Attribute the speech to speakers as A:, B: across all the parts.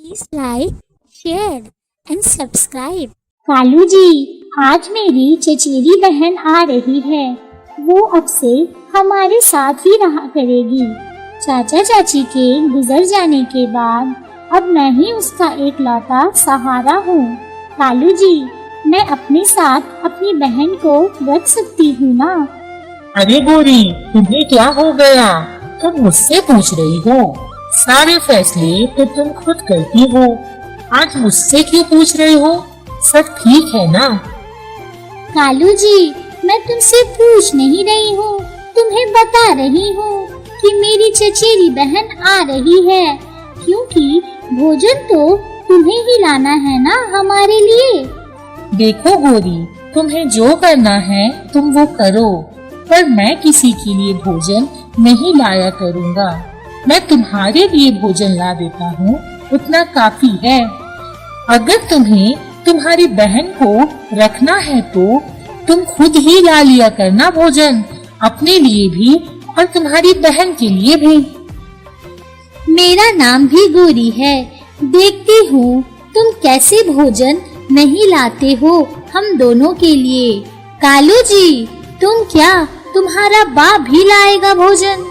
A: Please like, share and subscribe.
B: Kalu ji, आज मेरी चचेरी बहन आ रही है। वो अब से हमारे साथ ही रहा करेगी। चाचा चाची के गुजर जाने के बाद अब मैं ही उसका एक लौता सहारा हूँ। कालू जी, मैं अपने साथ अपनी बहन को रख सकती हूँ ना?
C: अरे गोरी, तुम्हें क्या हो गया? तुम मुझसे पूछ रही हो? सारे फैसले तो तुम खुद करती हो। आज मुझसे क्यों पूछ रही हो? सब ठीक है ना?
B: कालू जी, मैं तुमसे पूछ नहीं रही हूँ, तुम्हें बता रही हूँ कि मेरी चचेरी बहन आ रही है, क्योंकि भोजन तो तुम्हें ही लाना है ना हमारे लिए।
C: देखो गोरी, तुम्हें जो करना है तुम वो करो, पर मैं किसी के लिए भोजन नहीं लाया करूँगा। मैं तुम्हारे लिए भोजन ला देता हूँ, उतना काफी है। अगर तुम्हें तुम्हारी बहन को रखना है तो तुम खुद ही ला लिया करना भोजन, अपने लिए भी और तुम्हारी बहन के लिए भी।
B: मेरा नाम भी गोरी है, देखती हूँ तुम कैसे भोजन नहीं लाते हो हम दोनों के लिए। कालू जी, तुम क्या तुम्हारा बाप भी लाएगा भोजन?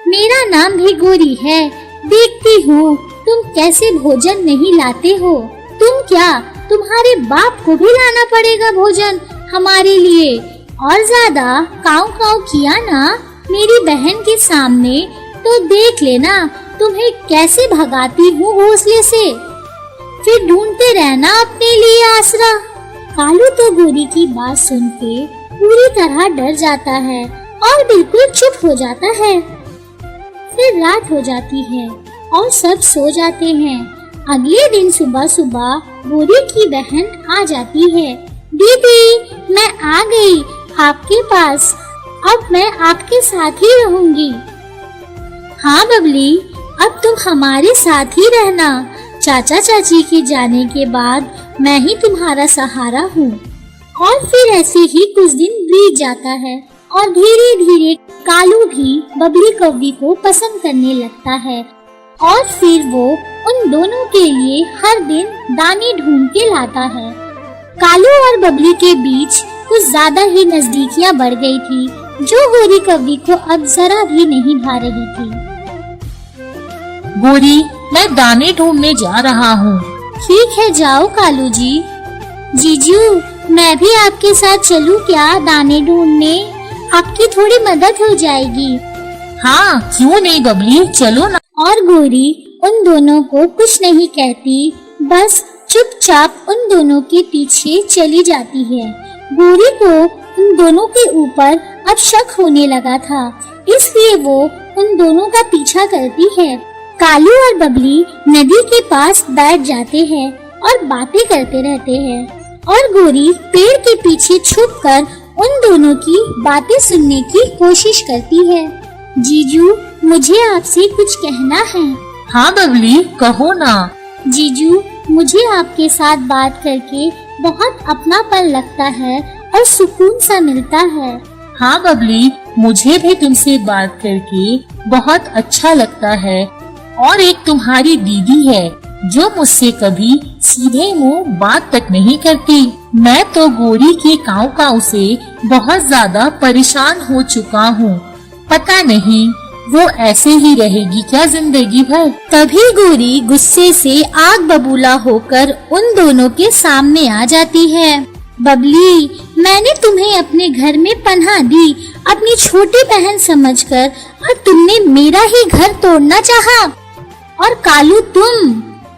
B: मेरा नाम भी गोरी है, देखती हूँ तुम कैसे भोजन नहीं लाते हो। तुम क्या तुम्हारे बाप को भी लाना पड़ेगा भोजन हमारे लिए? और ज्यादा काऊ काऊ किया ना मेरी बहन के सामने तो देख लेना तुम्हें कैसे भगाती हूँ घोंसले से। फिर ढूंढते रहना अपने लिए आसरा। कालू तो गोरी की बात सुन के पूरी तरह डर जाता है और बिल्कुल चुप हो जाता है। फिर रात हो जाती है और सब सो जाते हैं। अगले दिन सुबह सुबह गोरी की बहन आ जाती है। दीदी, मैं आ गई आपके पास, अब मैं आपके साथ ही रहूंगी। हाँ बबली, अब तुम हमारे साथ ही रहना। चाचा चाची के जाने के बाद मैं ही तुम्हारा सहारा हूँ। और फिर ऐसे ही कुछ दिन बीत जाता है और धीरे धीरे कालू भी बबली कौवी को पसंद करने लगता है। और फिर वो उन दोनों के लिए हर दिन दाने ढूंढ के लाता है। कालू और बबली के बीच कुछ ज्यादा ही नजदीकियां बढ़ गई थी, जो गोरी कौवी को अब जरा भी नहीं भा रही थी।
C: गोरी, मैं दाने ढूंढने जा रहा हूँ।
B: ठीक है, जाओ कालू जी। जीजू, मैं भी आपके साथ चलूं क्या दाने ढूंढने? आपकी थोड़ी मदद हो जाएगी।
C: हाँ, क्यों नहीं बबली, चलो ना।
B: और गोरी उन दोनों को कुछ नहीं कहती, बस चुपचाप उन दोनों के पीछे चली जाती है। गोरी को उन दोनों के ऊपर अब शक होने लगा था, इसलिए वो उन दोनों का पीछा करती है। कालू और बबली नदी के पास बैठ जाते हैं और बातें करते रहते हैं, और गोरी पेड़ के पीछे छुपकर उन दोनों की बातें सुनने की कोशिश करती है। जीजू, मुझे आपसे कुछ कहना है।
C: हाँ बबली, कहो ना।
B: जीजू, मुझे आपके साथ बात करके बहुत अपनापन लगता है और सुकून सा मिलता है।
C: हाँ बबली, मुझे भी तुमसे बात करके बहुत अच्छा लगता है। और एक तुम्हारी दीदी है जो मुझसे कभी सीधे मुंह बात तक नहीं करती। मैं तो गोरी के काऊ काऊ से बहुत ज्यादा परेशान हो चुका हूँ। पता नहीं वो ऐसे ही रहेगी क्या जिंदगी भर।
B: तभी गोरी गुस्से से आग बबूला होकर उन दोनों के सामने आ जाती है। बबली, मैंने तुम्हें अपने घर में पनाह दी अपनी छोटी बहन समझकर, और तुमने मेरा ही घर तोड़ना चाहा। और कालू,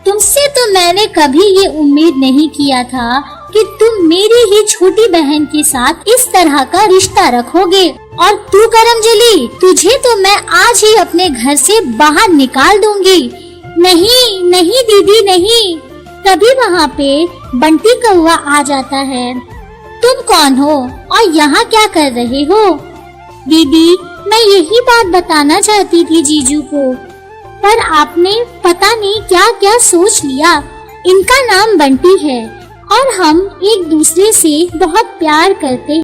B: तुमसे तो मैंने कभी ये उम्मीद नहीं किया था कि तुम मेरी ही छोटी बहन के साथ इस तरह का रिश्ता रखोगे। और तू करमजली, तुझे तो मैं आज ही अपने घर से बाहर निकाल दूंगी। नहीं नहीं दीदी, नहीं। तभी वहाँ पे बंटी कौवा आ जाता है। तुम कौन हो और यहाँ क्या कर रहे हो? दीदी, मैं यही बात बताना चाहती थी जीजू को, पर आपने पता नहीं क्या क्या सोच लिया। इनका नाम बंटी है और हम एक दूसरे से बहुत प्यार करते हैं।